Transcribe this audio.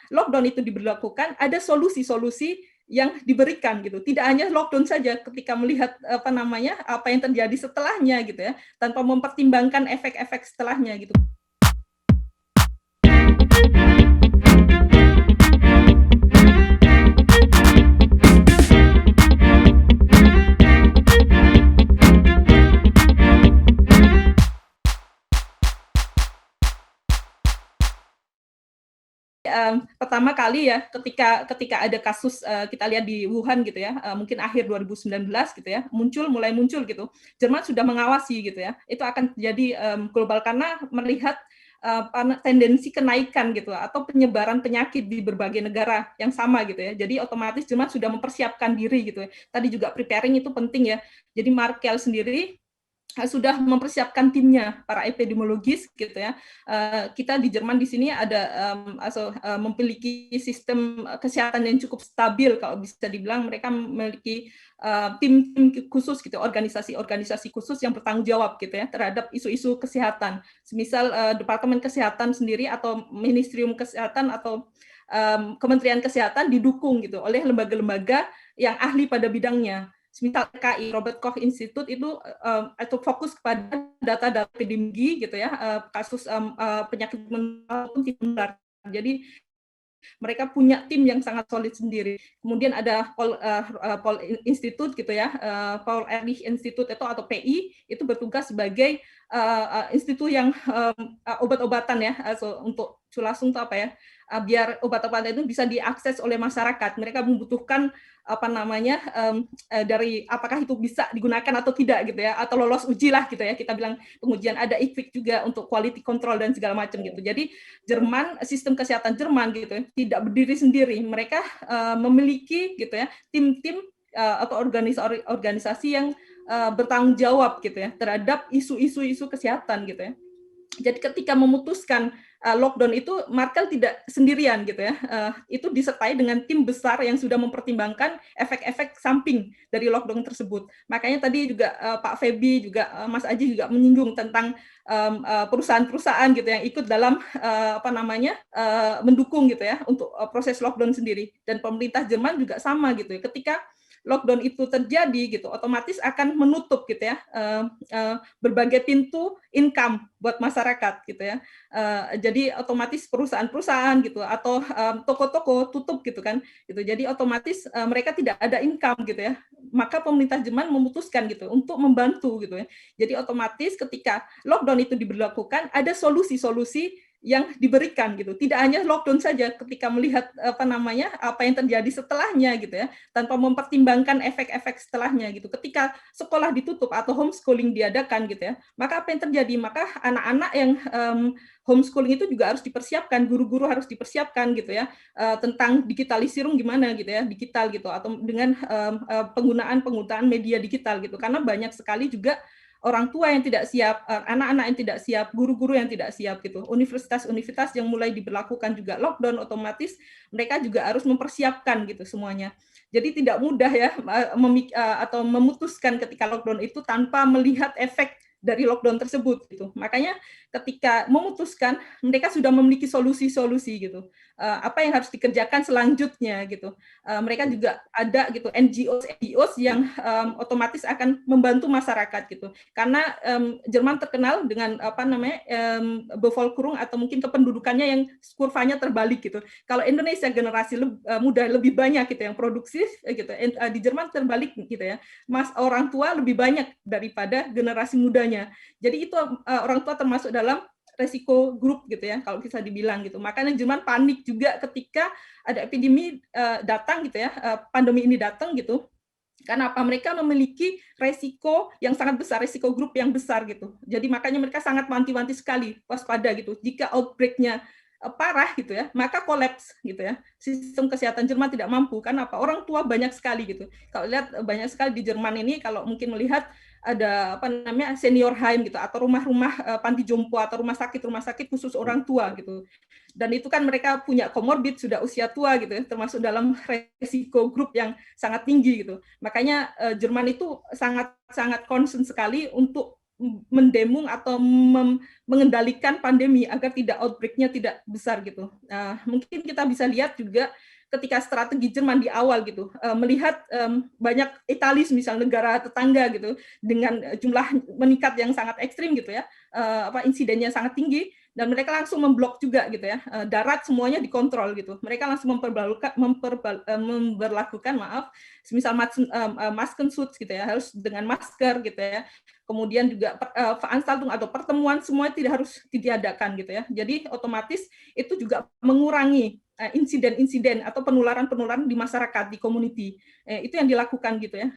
lockdown itu diberlakukan, ada solusi-solusi yang diberikan gitu. Tidak hanya lockdown saja ketika melihat apa yang terjadi setelahnya gitu ya, tanpa mempertimbangkan efek-efek setelahnya gitu. Pertama kali ya ketika ada kasus kita lihat di Wuhan gitu ya, mungkin akhir 2019 gitu ya, mulai muncul gitu. Jerman sudah mengawasi gitu ya. Itu akan terjadi global karena melihat tendensi kenaikan gitu atau penyebaran penyakit di berbagai negara yang sama gitu ya. Jadi otomatis Jerman sudah mempersiapkan diri gitu ya. Tadi juga preparing itu penting ya. Jadi Merkel sendiri sudah mempersiapkan timnya, para epidemiologis gitu ya. Kita di Jerman di sini ada memiliki sistem kesehatan yang cukup stabil, kalau bisa dibilang mereka memiliki tim-tim khusus gitu, organisasi-organisasi khusus yang bertanggung jawab gitu ya terhadap isu-isu kesehatan. Semisal Departemen Kesehatan sendiri atau Ministerium Kesehatan atau Kementerian Kesehatan didukung gitu oleh lembaga-lembaga yang ahli pada bidangnya. Misal KI, Robert Koch Institute itu fokus kepada data-data epidemiologi gitu ya, kasus penyakit menular. Jadi mereka punya tim yang sangat solid sendiri. Kemudian ada Paul Institute gitu ya, Paul Ehrlich Institute itu atau PI itu bertugas sebagai institut yang obat-obatan ya, untuk langsung itu apa ya, biar obat-obatan itu bisa diakses oleh masyarakat. Mereka membutuhkan dari apakah itu bisa digunakan atau tidak gitu ya, atau lolos uji lah gitu ya. Kita bilang pengujian, ada IQVIC juga untuk quality control dan segala macam gitu. Jadi sistem kesehatan Jerman gitu ya, tidak berdiri sendiri. Mereka memiliki gitu ya tim-tim atau organisasi yang bertanggung jawab gitu ya terhadap isu-isu kesehatan gitu ya. Jadi ketika memutuskan lockdown itu Merkel tidak sendirian gitu ya, itu disertai dengan tim besar yang sudah mempertimbangkan efek-efek samping dari lockdown tersebut. Makanya tadi juga Pak Feby juga Mas Aji juga menyinggung tentang perusahaan-perusahaan gitu yang ikut dalam mendukung gitu ya untuk proses lockdown sendiri. Dan pemerintah Jerman juga sama gitu ya. Ketika lockdown itu terjadi gitu, otomatis akan menutup gitu ya berbagai pintu income buat masyarakat gitu ya. Jadi otomatis perusahaan-perusahaan gitu atau toko-toko tutup gitu kan. Gitu. Jadi otomatis mereka tidak ada income gitu ya. Maka pemerintah Jerman memutuskan gitu untuk membantu gitu ya. Jadi otomatis ketika lockdown itu diberlakukan ada solusi-solusi yang diberikan gitu. Tidak hanya lockdown saja ketika melihat apa yang terjadi setelahnya gitu ya, tanpa mempertimbangkan efek-efek setelahnya gitu. Ketika sekolah ditutup atau homeschooling diadakan gitu ya, maka apa yang terjadi? Maka anak-anak yang homeschooling itu juga harus dipersiapkan, guru-guru harus dipersiapkan gitu ya, tentang digitalisirung gimana gitu ya, digital gitu, atau dengan penggunaan media digital gitu. Karena banyak sekali juga orang tua yang tidak siap, anak-anak yang tidak siap, guru-guru yang tidak siap gitu. Universitas-universitas yang mulai diberlakukan juga lockdown, otomatis mereka juga harus mempersiapkan gitu semuanya. Jadi tidak mudah ya atau memutuskan ketika lockdown itu tanpa melihat efek dari lockdown tersebut gitu. Makanya ketika memutuskan mereka sudah memiliki solusi-solusi gitu. Apa yang harus dikerjakan selanjutnya gitu. Mereka juga ada gitu NGOs yang otomatis akan membantu masyarakat gitu. Karena Jerman terkenal dengan Bevölkerung atau mungkin kependudukannya yang kurvanya terbalik gitu. Kalau Indonesia generasi muda lebih banyak gitu yang produktif gitu. Di Jerman terbalik gitu ya. Orang tua lebih banyak daripada generasi mudanya. Jadi itu orang tua termasuk dalam resiko grup gitu ya kalau bisa dibilang gitu. Makanya Jerman panik juga ketika ada epidemi datang gitu ya, pandemi ini datang gitu. Karena apa? Mereka memiliki resiko yang sangat besar, resiko grup yang besar gitu. Jadi makanya mereka sangat wanti-wanti sekali, waspada gitu. Jika outbreak-nya parah gitu ya, maka kolaps gitu ya. Sistem kesehatan Jerman tidak mampu. Karena apa? Orang tua banyak sekali gitu. Kalau lihat banyak sekali di Jerman ini, kalau mungkin melihat ada senior home gitu atau rumah-rumah panti jompo atau rumah sakit khusus orang tua gitu. Dan itu kan mereka punya komorbid, sudah usia tua gitu ya, termasuk dalam resiko grup yang sangat tinggi gitu. Makanya Jerman itu sangat concern sekali untuk mendemung atau mengendalikan pandemi agar tidak outbreak-nya tidak besar gitu. Mungkin kita bisa lihat juga ketika strategi Jerman di awal gitu, melihat banyak Italia misal negara tetangga gitu dengan jumlah meningkat yang sangat ekstrim gitu ya, insidennya sangat tinggi, dan mereka langsung memblok juga gitu ya, darat semuanya dikontrol gitu. Mereka langsung memperlakukan semisal Maskenschutz gitu ya, harus dengan masker gitu ya. Kemudian juga veranstaltung atau pertemuan semua tidak harus ditiadakan gitu ya. Jadi otomatis itu juga mengurangi insiden-insiden atau penularan-penularan di masyarakat, di community. Itu yang dilakukan gitu ya.